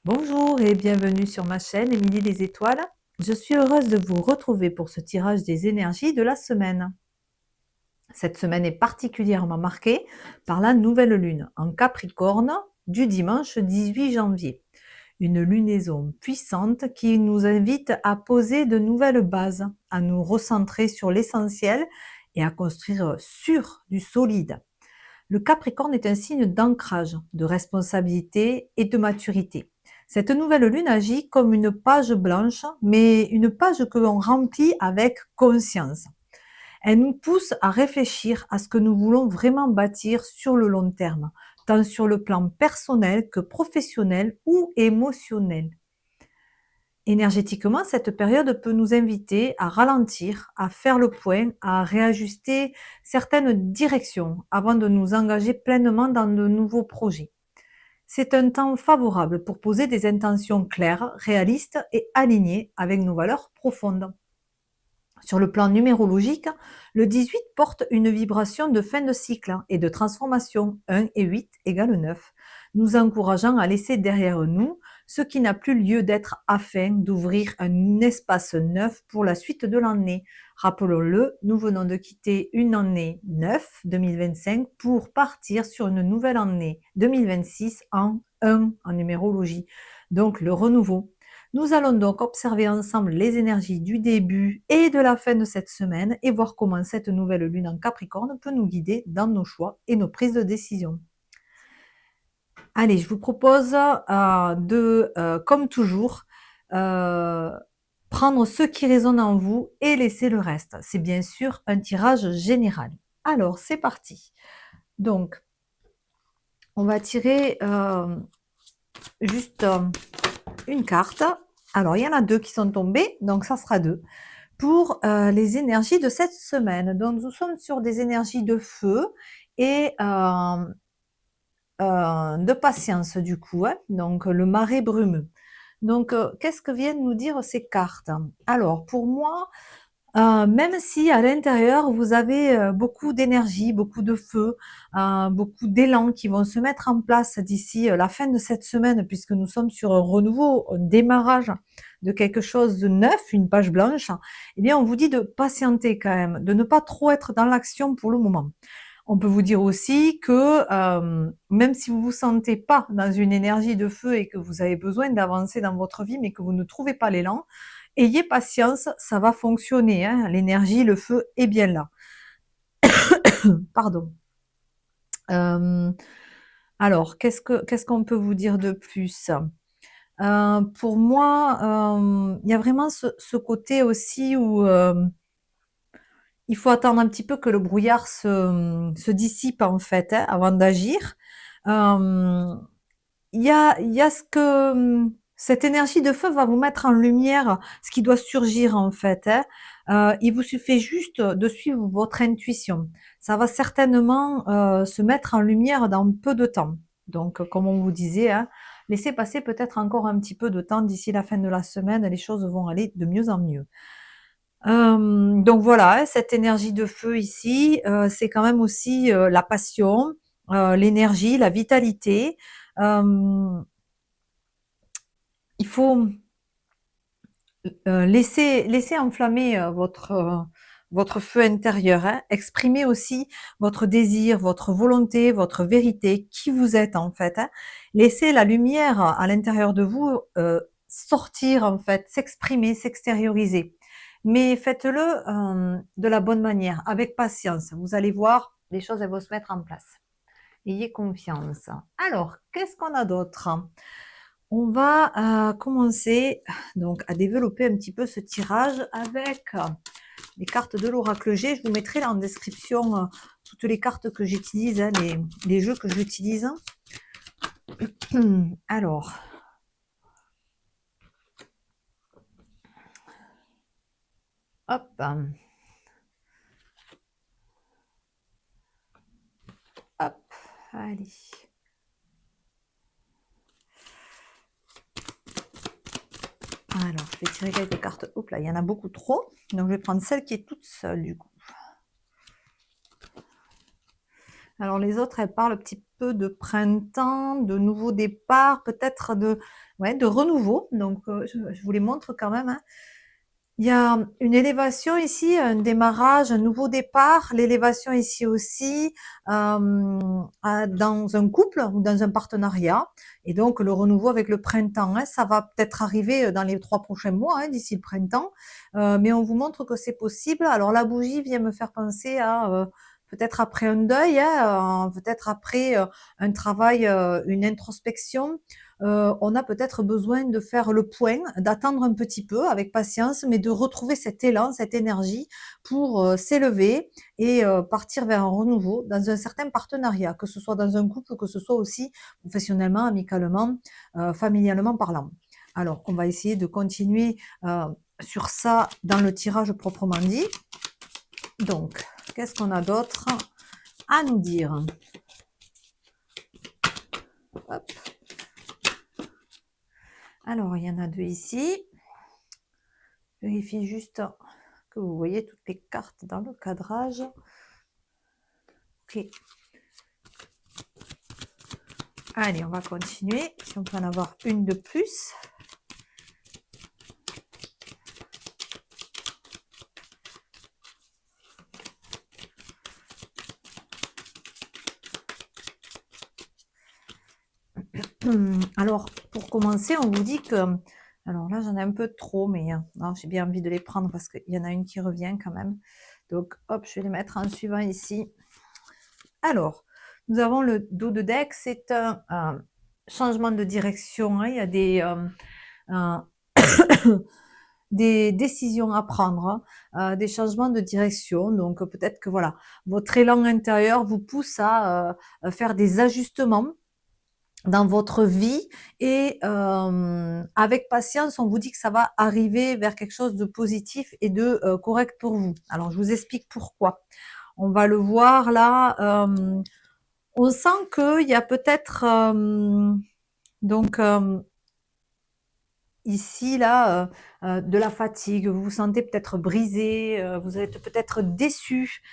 Bonjour et bienvenue sur ma chaîne Émilie les Étoiles. Je suis heureuse de vous retrouver pour ce tirage des énergies de la semaine. Cette semaine est particulièrement marquée par la nouvelle lune en Capricorne du dimanche 18 janvier. Une lunaison puissante qui nous invite à poser de nouvelles bases, à nous recentrer sur l'essentiel et à construire sur du solide. Le Capricorne est un signe d'ancrage, de responsabilité et de maturité. Cette nouvelle lune agit comme une page blanche, mais une page que l'on remplit avec conscience. Elle nous pousse à réfléchir à ce que nous voulons vraiment bâtir sur le long terme, tant sur le plan personnel que professionnel ou émotionnel. Énergétiquement, cette période peut nous inviter à ralentir, à faire le point, à réajuster certaines directions avant de nous engager pleinement dans de nouveaux projets. C'est un temps favorable pour poser des intentions claires, réalistes et alignées avec nos valeurs profondes. Sur le plan numérologique, le 18 porte une vibration de fin de cycle et de transformation. 1 et 8 égale 9, nous encourageant à laisser derrière nous ce qui n'a plus lieu d'être afin d'ouvrir un espace neuf pour la suite de l'année. Rappelons-le, nous venons de quitter une année 9, 2025, pour partir sur une nouvelle année 2026 en 1 en numérologie, donc le renouveau. Nous allons donc observer ensemble les énergies du début et de la fin de cette semaine et voir comment cette nouvelle lune en Capricorne peut nous guider dans nos choix et nos prises de décision. Allez, je vous propose comme toujours, prendre ce qui résonne en vous et laisser le reste. C'est bien sûr un tirage général. Alors, c'est parti. Donc, on va tirer juste une carte. Alors, il y en a deux qui sont tombées, donc ça sera deux. Pour les énergies de cette semaine. Donc, nous sommes sur des énergies de feu et de patience du coup, hein, donc le marais brumeux. Donc, qu'est-ce que viennent nous dire ces cartes? Alors, pour moi, même si à l'intérieur, vous avez beaucoup d'énergie, beaucoup de feu, beaucoup d'élan qui vont se mettre en place d'ici la fin de cette semaine, puisque nous sommes sur un renouveau, un démarrage de quelque chose de neuf, une page blanche, eh bien, on vous dit de patienter quand même, de ne pas trop être dans l'action pour le moment. On peut vous dire aussi que même si vous vous sentez pas dans une énergie de feu et que vous avez besoin d'avancer dans votre vie, mais que vous ne trouvez pas l'élan, ayez patience, ça va fonctionner, hein. L'énergie, le feu est bien là. Pardon. Alors, qu'est-ce qu'on peut vous dire de plus? Pour moi, il y a vraiment ce côté aussi où il faut attendre un petit peu que le brouillard se dissipe en fait, hein, avant d'agir. Il y a ce que cette énergie de feu va vous mettre en lumière, ce qui doit surgir en fait, hein. Il vous suffit juste de suivre votre intuition. Ça va certainement se mettre en lumière dans peu de temps. Donc, comme on vous disait, hein, laissez passer peut-être encore un petit peu de temps d'ici la fin de la semaine, les choses vont aller de mieux en mieux. Donc voilà, hein, cette énergie de feu ici, c'est quand même aussi la passion, l'énergie, la vitalité. Il faut laisser enflammer votre feu intérieur, hein. Exprimez aussi votre désir, votre volonté, votre vérité, qui vous êtes en fait, hein. Laissez la lumière à l'intérieur de vous sortir en fait, s'exprimer, s'extérioriser. Mais faites-le de la bonne manière, avec patience. Vous allez voir, les choses elles vont se mettre en place. Ayez confiance. Alors, qu'est-ce qu'on a d'autre? On va commencer donc à développer un petit peu ce tirage avec les cartes de l'oracle G. Je vous mettrai là en description toutes les cartes que j'utilise, hein, les jeux que j'utilise. Alors, hop, hop, allez. Alors, je vais tirer quelques cartes. Hop là, il y en a beaucoup trop. Donc, je vais prendre celle qui est toute seule du coup. Alors les autres, elles parlent un petit peu de printemps, de nouveau départ, peut-être ouais, de renouveau. Donc je vous les montre quand même, hein. Il y a une élévation ici, un démarrage, un nouveau départ. L'élévation ici aussi, dans un couple ou dans un partenariat. Et donc le renouveau avec le printemps, hein, ça va peut-être arriver dans les 3 prochains mois, hein, d'ici le printemps. Mais on vous montre que c'est possible. Alors la bougie vient me faire penser à peut-être après un deuil, hein, peut-être après un travail, une introspection. On a peut-être besoin de faire le point, d'attendre un petit peu avec patience, mais de retrouver cet élan, cette énergie pour s'élever et partir vers un renouveau dans un certain partenariat, que ce soit dans un couple, que ce soit aussi professionnellement, amicalement, familialement parlant. Alors, on va essayer de continuer sur ça dans le tirage proprement dit. Donc, qu'est-ce qu'on a d'autre à nous dire? Hop. Alors, il y en a deux ici. Je vérifie juste que vous voyez toutes les cartes dans le cadrage. Ok. Allez, on va continuer. Si on peut en avoir une de plus. Alors, pour commencer, on vous dit que... Alors là, j'en ai un peu trop, mais j'ai bien envie de les prendre parce qu'il y en a une qui revient quand même. Donc, hop, je vais les mettre en suivant ici. Alors, nous avons le dos de deck. C'est un changement de direction, hein. Il y a des décisions à prendre, des changements de direction. Donc, peut-être que voilà, votre élan intérieur vous pousse à faire des ajustements dans votre vie et avec patience, on vous dit que ça va arriver vers quelque chose de positif et de correct pour vous. Alors, je vous explique pourquoi. On va le voir là. On sent qu'il y a peut-être donc ici là de la fatigue. Vous vous sentez peut-être brisé, vous êtes peut-être déçu.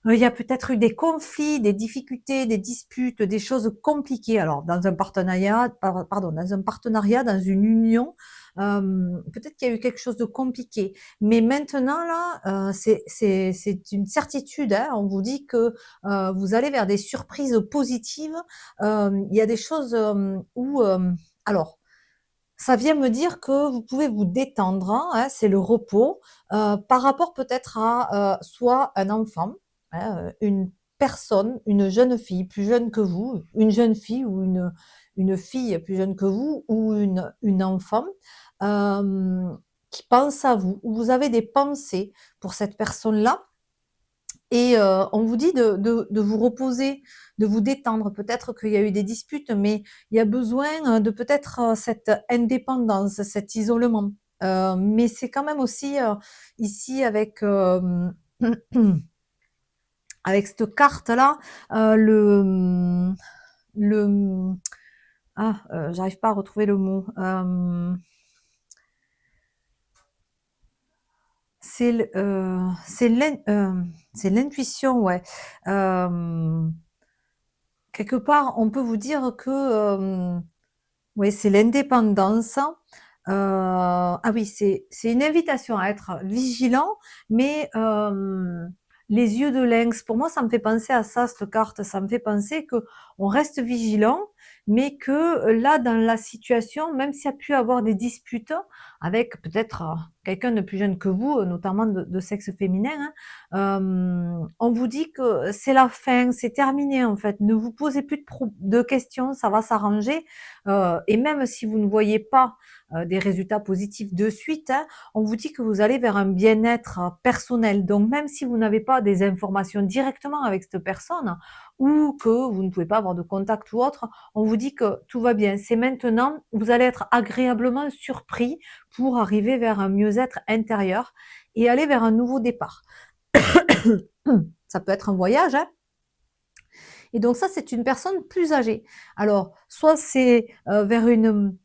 Il y a peut-être eu des conflits, des difficultés, des disputes, des choses compliquées. Alors, dans un partenariat, dans une union, peut-être qu'il y a eu quelque chose de compliqué. Mais maintenant, là, c'est une certitude, hein. On vous dit que vous allez vers des surprises positives. Il y a des choses où... alors, ça vient me dire que vous pouvez vous détendre, hein, c'est le repos, par rapport peut-être à soit un enfant, hein, une personne, une jeune fille plus jeune que vous, une jeune fille ou une fille plus jeune que vous, ou une enfant qui pense à vous, ou vous avez des pensées pour cette personne-là, et on vous dit de vous reposer, de vous détendre. Peut-être qu'il y a eu des disputes, mais il y a besoin de peut-être cette indépendance, cet isolement. Mais c'est quand même aussi ici avec avec cette carte-là, le j'arrive pas à retrouver le mot. C'est l'intuition, ouais. Quelque part, on peut vous dire que ouais, c'est l'indépendance. Ah oui, c'est une invitation à être vigilant, mais les yeux de lynx, pour moi, ça me fait penser à ça, cette carte. Ça me fait penser que on reste vigilant, mais que là, dans la situation, même s'il y a pu avoir des disputes avec peut-être quelqu'un de plus jeune que vous, notamment de sexe féminin, hein, on vous dit que c'est la fin, c'est terminé en fait. Ne vous posez plus de questions, ça va s'arranger. Et même si vous ne voyez pas des résultats positifs de suite, hein, on vous dit que vous allez vers un bien-être personnel. Donc même si vous n'avez pas des informations directement avec cette personne ou que vous ne pouvez pas avoir de contact ou autre, on vous dit que tout va bien. C'est maintenant, vous allez être agréablement surpris pour arriver vers un mieux-être intérieur et aller vers un nouveau départ. Ça peut être un voyage, hein. Et donc ça, c'est une personne plus âgée. Alors, soit c'est vers une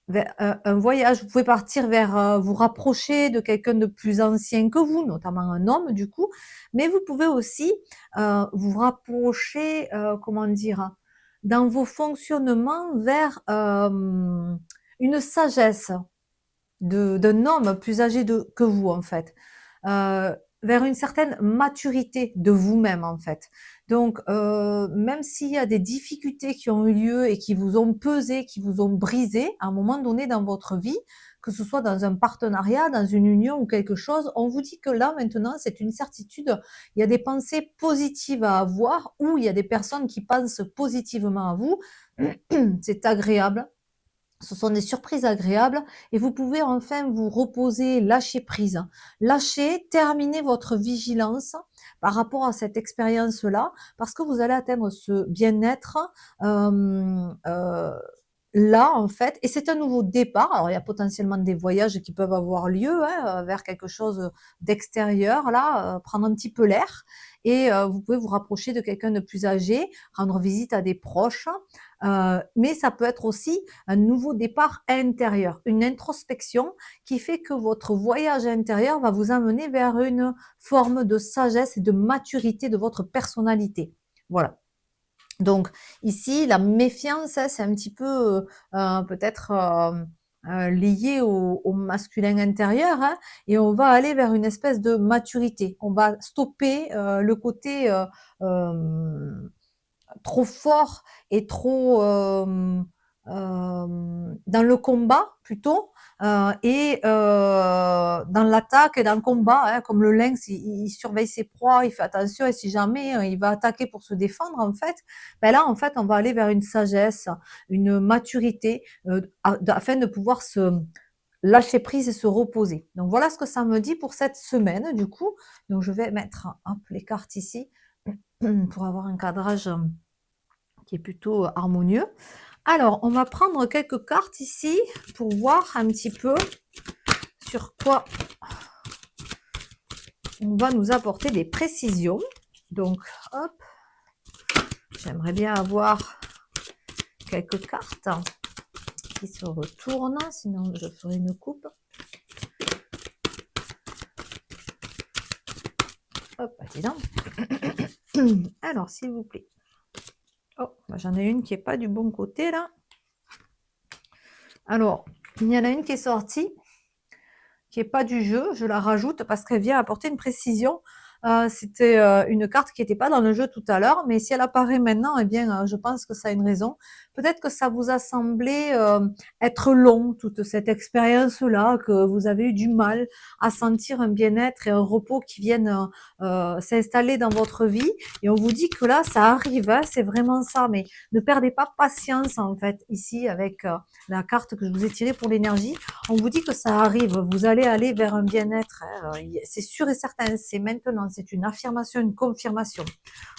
vers un voyage. Vous pouvez partir vers, vous rapprocher de quelqu'un de plus ancien que vous, notamment un homme du coup, mais vous pouvez aussi, vous rapprocher, comment dire? Dans vos fonctionnements vers, une sagesse de d'un homme plus âgé que vous, en fait. Vers une certaine maturité de vous-même, en fait. Donc, même s'il y a des difficultés qui ont eu lieu et qui vous ont pesé, qui vous ont brisé, à un moment donné dans votre vie, que ce soit dans un partenariat, dans une union ou quelque chose, on vous dit que là, maintenant, c'est une certitude. Il y a des pensées positives à avoir ou il y a des personnes qui pensent positivement à vous. C'est agréable, ce sont des surprises agréables et vous pouvez enfin vous reposer, lâcher prise. Lâcher, terminer votre vigilance par rapport à cette expérience-là, parce que vous allez atteindre ce bien-être là, en fait. Et c'est un nouveau départ. Alors, il y a potentiellement des voyages qui peuvent avoir lieu hein, vers quelque chose d'extérieur, là, prendre un petit peu l'air. Et vous pouvez vous rapprocher de quelqu'un de plus âgé, rendre visite à des proches. Mais ça peut être aussi un nouveau départ intérieur, une introspection qui fait que votre voyage intérieur va vous amener vers une forme de sagesse et de maturité de votre personnalité. Voilà. Donc ici, la méfiance, hein, c'est un petit peu peut-être lié au masculin intérieur, hein, et on va aller vers une espèce de maturité. On va stopper le côté trop fort et trop dans le combat plutôt et dans l'attaque et dans le combat, hein, comme le lynx, il surveille ses proies, il fait attention et si jamais il va attaquer pour se défendre en fait, ben là en fait on va aller vers une sagesse, une maturité afin de pouvoir se lâcher prise et se reposer. Donc voilà ce que ça me dit pour cette semaine du coup. Donc je vais mettre hop, les cartes ici pour avoir un cadrage qui est plutôt harmonieux. Alors, on va prendre quelques cartes ici pour voir un petit peu sur quoi on va nous apporter des précisions. Donc, hop, j'aimerais bien avoir quelques cartes qui se retournent, sinon je ferai une coupe. Hop, dis donc. Alors, s'il vous plaît. Oh, bah, j'en ai une qui n'est pas du bon côté là. Alors, il y en a une qui est sortie, qui n'est pas du jeu. Je la rajoute parce qu'elle vient apporter une précision. C'était une carte qui n'était pas dans le jeu tout à l'heure, mais si elle apparaît maintenant, eh bien, je pense que ça a une raison. Peut-être que ça vous a semblé être long, toute cette expérience-là, que vous avez eu du mal à sentir un bien-être et un repos qui viennent s'installer dans votre vie. Et on vous dit que là, ça arrive, hein, c'est vraiment ça. Mais ne perdez pas patience, en fait, ici, avec la carte que je vous ai tirée pour l'énergie. On vous dit que ça arrive, vous allez aller vers un bien-être, hein. C'est sûr et certain, c'est maintenant, c'est une affirmation, une confirmation.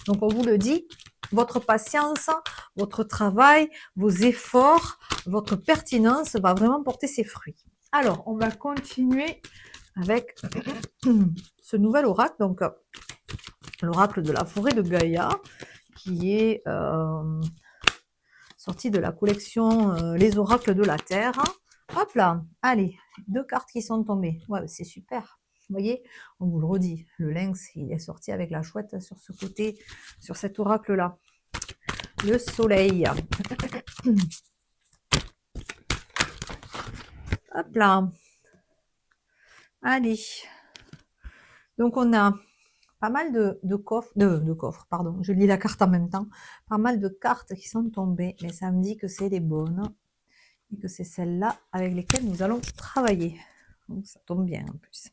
Donc on vous le dit, votre patience, votre travail, vos efforts, votre pertinence va vraiment porter ses fruits. Alors, on va continuer avec ce nouvel oracle, donc l'oracle de la forêt de Gaïa, qui est sorti de la collection Les oracles de la Terre. Hop là, allez, 2 cartes qui sont tombées. Ouais, c'est super. Vous voyez, on vous le redit, le lynx, il est sorti avec la chouette sur ce côté, sur cet oracle-là. Le soleil. Hop là. Allez. Donc, on a pas mal de coffres, pardon, je lis la carte en même temps. Pas mal de cartes qui sont tombées, mais ça me dit que c'est les bonnes et que c'est celles-là avec lesquelles nous allons travailler. Donc, ça tombe bien en plus.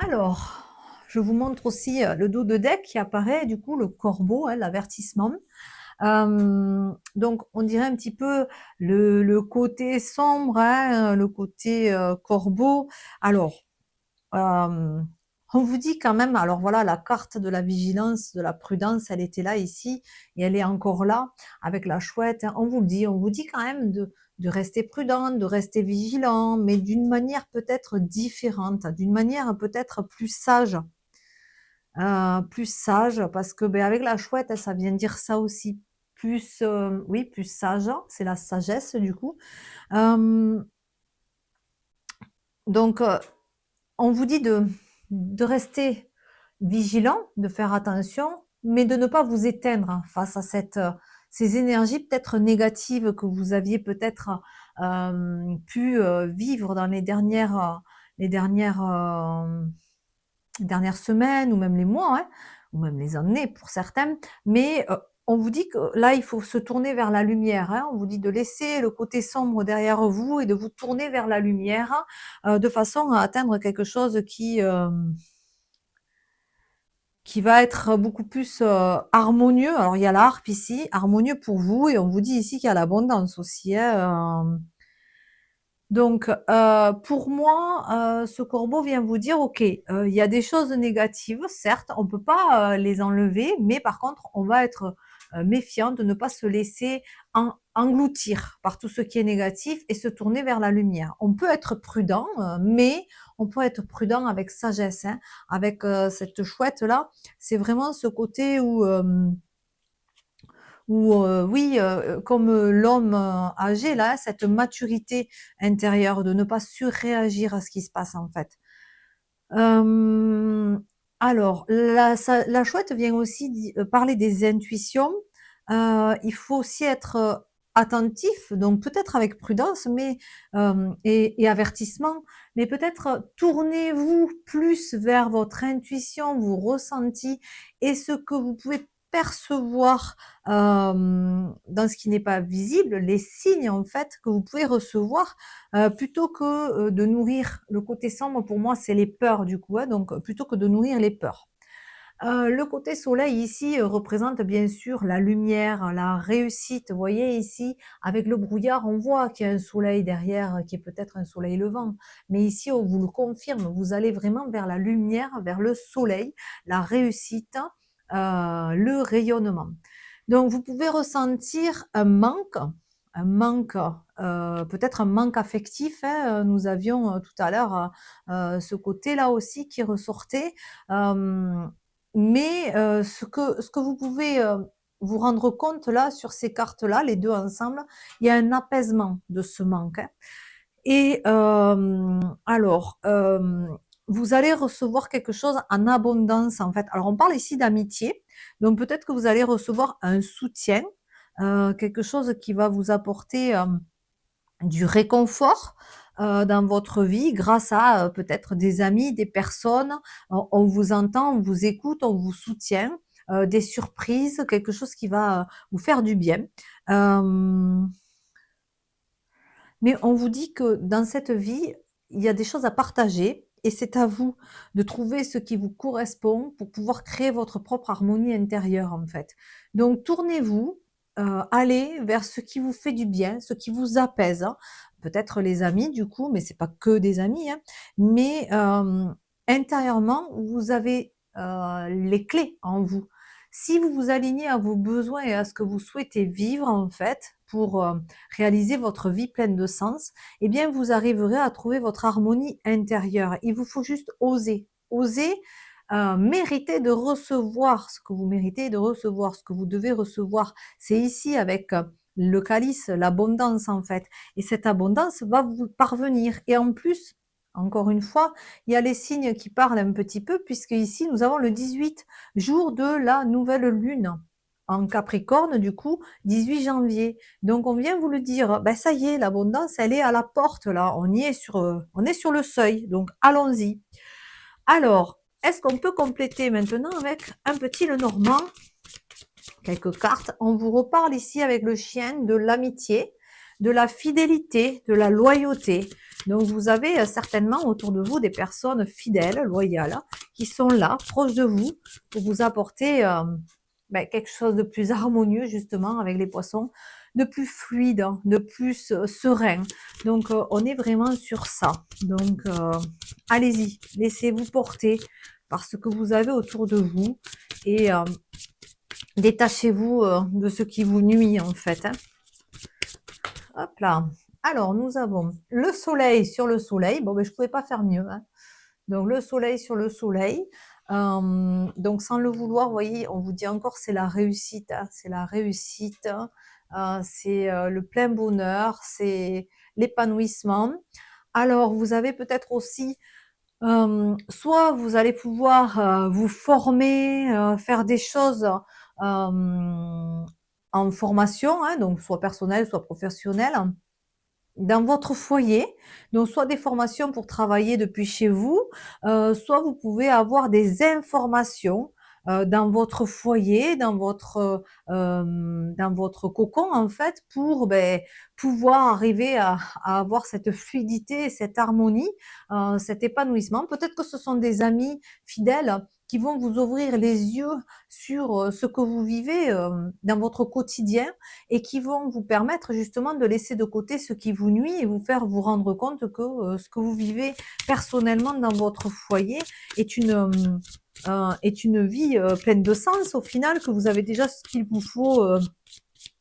Alors, je vous montre aussi le dos de deck qui apparaît, du coup, le corbeau, hein, l'avertissement. Donc, on dirait un petit peu le côté sombre, hein, le côté corbeau. Alors, on vous dit quand même, alors voilà, la carte de la vigilance, de la prudence, elle était là ici, et elle est encore là, avec la chouette, hein. On vous dit quand même de rester prudent, de rester vigilant, mais d'une manière peut-être différente, d'une manière peut-être plus sage. Plus sage, parce que ben, avec la chouette, ça vient dire ça aussi. plus, oui, plus sage, c'est la sagesse du coup. Hem, donc on vous dit de rester vigilant, de faire attention, mais de ne pas vous éteindre face à ces énergies peut-être négatives que vous aviez peut-être, pu, vivre dans les dernières semaines ou même les mois, hein, ou même les années pour certains. Mais, on vous dit que là, il faut se tourner vers la lumière, hein. On vous dit de laisser le côté sombre derrière vous et de vous tourner vers la lumière, de façon à atteindre quelque chose qui va être beaucoup plus, harmonieux. Alors il y a la harpe ici, harmonieux pour vous et on vous dit ici qu'il y a l'abondance aussi, hein, donc, pour moi, ce corbeau vient vous dire: «OK, il y a des choses négatives, certes, on ne peut pas, les enlever, mais par contre, on va être, méfiant de ne pas se laisser engloutir par tout ce qui est négatif et se tourner vers la lumière». On peut être prudent, mais on peut être prudent avec sagesse, hein. Avec, cette chouette-là, c'est vraiment ce côté où, oui, comme, l'homme, âgé là, cette maturité intérieure de ne pas surréagir à ce qui se passe, en fait. Hem, alors la chouette vient aussi parler des intuitions. Il faut aussi être, attentif, donc peut-être avec prudence, mais et avertissement, mais peut-être, tournez-vous plus vers votre intuition, vos ressentis et ce que vous pouvez percevoir, dans ce qui n'est pas visible, les signes en fait que vous pouvez recevoir. Plutôt que, de nourrir le côté sombre, pour moi, c'est les peurs du coup, hein, donc plutôt que de nourrir les peurs. Le côté soleil ici, représente bien sûr la lumière, la réussite. Vous voyez ici, avec le brouillard, on voit qu'il y a un soleil derrière, qui est peut-être un soleil levant. Mais ici, on vous le confirme, vous allez vraiment vers la lumière, vers le soleil, la réussite, le rayonnement. Donc vous pouvez ressentir un manque, peut-être un manque affectif, hein, nous avions, tout à l'heure, ce côté-là aussi qui ressortait. Hem, mais ce que vous pouvez, vous rendre compte là, sur ces cartes-là, les 2 ensemble, il y a un apaisement de ce manque, hein. Et vous allez recevoir quelque chose en abondance, en fait. Alors on parle ici d'amitié, donc peut-être que vous allez recevoir un soutien, quelque chose qui va vous apporter, du réconfort, dans votre vie grâce à, peut-être des amis, des personnes. On vous entend, on vous écoute, on vous soutient, des surprises, quelque chose qui va, vous faire du bien. Hem mais on vous dit que dans cette vie, il y a des choses à partager et c'est à vous de trouver ce qui vous correspond pour pouvoir créer votre propre harmonie intérieure, en fait. Donc tournez-vous, allez vers ce qui vous fait du bien, ce qui vous apaise, hein. Peut-être les amis du coup, mais c'est pas que des amis, hein. Mais, intérieurement, vous avez, les clés en vous. Si vous vous alignez à vos besoins et à ce que vous souhaitez vivre, en fait, pour, réaliser votre vie pleine de sens, eh bien, vous arriverez à trouver votre harmonie intérieure. Il vous faut juste oser. Oser, mériter de recevoir ce que vous méritez de recevoir, ce que vous devez recevoir. C'est ici avec, le calice, l'abondance, en fait, et cette abondance va vous parvenir et en plus, encore une fois, il y a les signes qui parlent un petit peu puisque ici nous avons le 18, jour de la nouvelle lune en Capricorne, du coup, 18 janvier. Donc on vient vous le dire, ben ça y est, l'abondance, elle est à la porte là, on est sur le seuil, donc allons-y. Alors, est-ce qu'on peut compléter maintenant avec un petit Lenormand, quelques cartes? On vous reparle ici avec le chien de l'amitié, de la fidélité, de la loyauté. Donc vous avez certainement autour de vous des personnes fidèles, loyales, qui sont là, proches de vous, pour vous apporter quelque chose de plus harmonieux justement avec les poissons, de plus fluide, hein, de plus serein. Donc on est vraiment sur ça. Donc allez-y, laissez-vous porter par ce que vous avez autour de vous et détachez-vous de ce qui vous nuit en fait, hein. Hop là. Alors nous avons le soleil sur le soleil. Bon, ben, je ne pouvais pas faire mieux, hein. Donc le soleil sur le soleil. Donc sans le vouloir, vous voyez, on vous dit encore c'est la réussite, hein, c'est la réussite, c'est, le plein bonheur, c'est l'épanouissement. Alors vous avez peut-être aussi, soit vous allez pouvoir, vous former, faire des choses, en formation, hein, donc soit personnelle, soit professionnelle. Dans votre foyer, donc soit des formations pour travailler depuis chez vous, soit vous pouvez avoir des informations, dans votre foyer, dans votre cocon en fait pour, pouvoir arriver à avoir cette fluidité, cette harmonie, cet épanouissement. Peut-être que ce sont des amis fidèles qui vont vous ouvrir les yeux sur, ce que vous vivez, dans votre quotidien et qui vont vous permettre justement de laisser de côté ce qui vous nuit et vous faire vous rendre compte que, ce que vous vivez personnellement dans votre foyer est est une vie, pleine de sens au final, que vous avez déjà ce qu'il vous faut,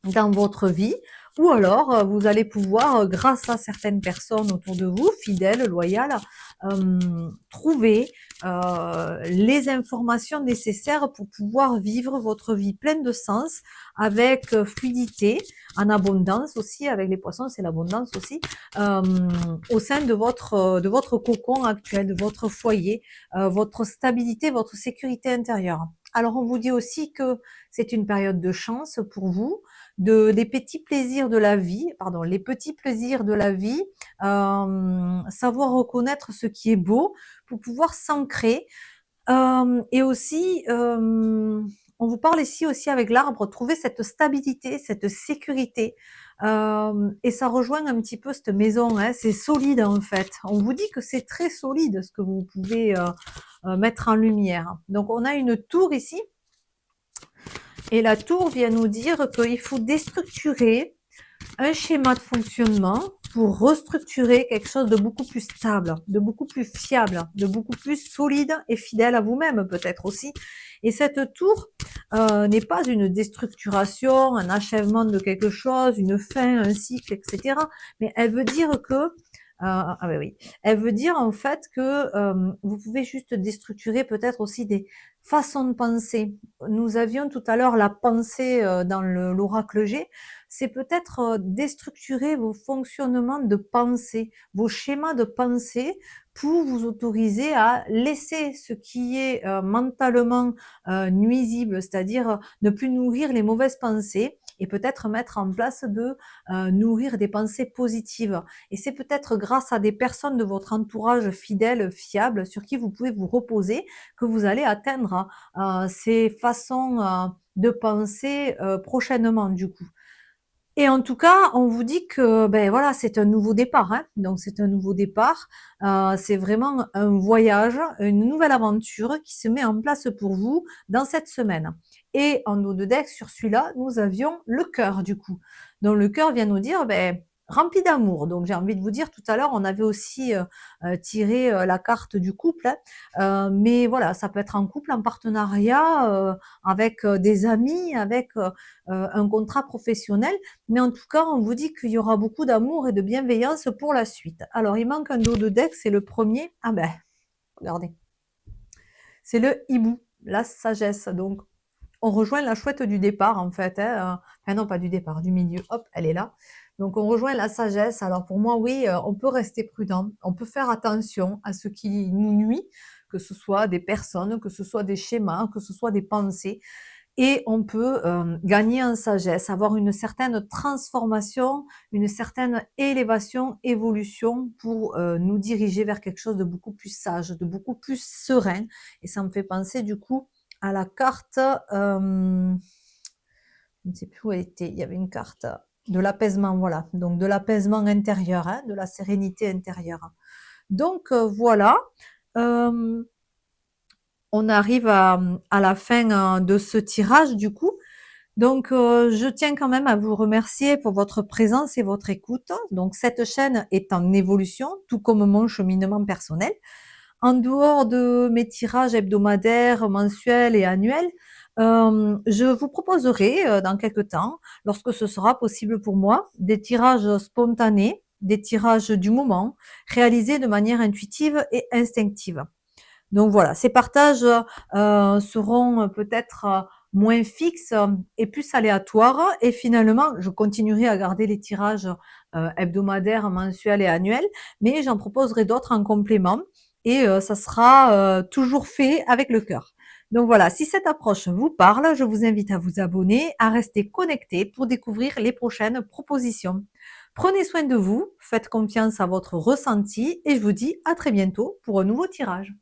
dans votre vie. Ou alors, vous allez pouvoir, grâce à certaines personnes autour de vous, fidèles, loyales, trouver, les informations nécessaires pour pouvoir vivre votre vie pleine de sens, avec, fluidité, en abondance aussi, avec les poissons, c'est l'abondance aussi, au sein de votre cocon actuel, de votre foyer, votre stabilité, votre sécurité intérieure. Alors on vous dit aussi que c'est une période de chance pour vous, des petits plaisirs de la vie, pardon, les petits plaisirs de la vie, savoir reconnaître ce qui est beau pour pouvoir s'ancrer. Et aussi, on vous parle ici aussi avec l'arbre, trouver cette stabilité, cette sécurité. Et ça rejoint un petit peu cette maison, hein, c'est solide en fait. On vous dit que c'est très solide ce que vous pouvez mettre en lumière. Donc on a une tour ici, et la tour vient nous dire qu'il faut déstructurer un schéma de fonctionnement pour restructurer quelque chose de beaucoup plus stable, de beaucoup plus fiable, de beaucoup plus solide et fidèle à vous-même peut-être aussi. Et cette tour n'est pas une déstructuration, un achèvement de quelque chose, une fin, un cycle, etc. Mais elle veut dire que oui. Elle veut dire en fait que vous pouvez juste déstructurer peut-être aussi des façons de penser. Nous avions tout à l'heure la pensée dans l'oracle G. C'est peut-être déstructurer vos fonctionnements de pensée, vos schémas de pensée pour vous autoriser à laisser ce qui est mentalement nuisible, c'est-à-dire ne plus nourrir les mauvaises pensées et peut-être mettre en place de nourrir des pensées positives. Et c'est peut-être grâce à des personnes de votre entourage fidèles, fiables, sur qui vous pouvez vous reposer, que vous allez atteindre ces façons de penser prochainement du coup. Et en tout cas, on vous dit que, voilà, c'est un nouveau départ, hein. Donc c'est un nouveau départ, c'est vraiment un voyage, une nouvelle aventure qui se met en place pour vous dans cette semaine. Et en haut de deck, sur celui-là, nous avions le cœur du coup. Donc le cœur vient nous dire, rempli d'amour. Donc j'ai envie de vous dire, tout à l'heure, on avait aussi, tiré, la carte du couple, hein. Mais voilà, ça peut être en couple, en partenariat, avec, des amis, avec, un contrat professionnel. Mais en tout cas, on vous dit qu'il y aura beaucoup d'amour et de bienveillance pour la suite. Alors, il manque un dos de deck, c'est le premier. Ah ben, regardez. C'est le hibou, la sagesse. Donc, on rejoint la chouette du départ, en fait, hein. Enfin non, pas du départ, du milieu. Hop, elle est là. Donc, on rejoint la sagesse. Alors, pour moi, oui, on peut rester prudent. On peut faire attention à ce qui nous nuit, que ce soit des personnes, que ce soit des schémas, que ce soit des pensées. Et on peut gagner en sagesse, avoir une certaine transformation, une certaine élévation, évolution pour nous diriger vers quelque chose de beaucoup plus sage, de beaucoup plus serein. Et ça me fait penser du coup à la carte, je ne sais plus où elle était, il y avait une carte de l'apaisement, voilà, donc de l'apaisement intérieur, hein, de la sérénité intérieure. Donc voilà, euh, on arrive à la fin de ce tirage du coup. Donc, je tiens quand même à vous remercier pour votre présence et votre écoute. Donc, cette chaîne est en évolution, tout comme mon cheminement personnel. En dehors de mes tirages hebdomadaires, mensuels et annuels, je vous proposerai dans quelque temps, lorsque ce sera possible pour moi, des tirages spontanés, des tirages du moment, réalisés de manière intuitive et instinctive. Donc voilà, ces partages, seront, peut-être, moins fixes, et plus aléatoires et finalement, je continuerai à garder les tirages, hebdomadaires, mensuels et annuels, mais j'en proposerai d'autres en complément et ça sera, toujours fait avec le cœur. Donc voilà, si cette approche vous parle, je vous invite à vous abonner, à rester connecté pour découvrir les prochaines propositions. Prenez soin de vous, faites confiance à votre ressenti et je vous dis à très bientôt pour un nouveau tirage.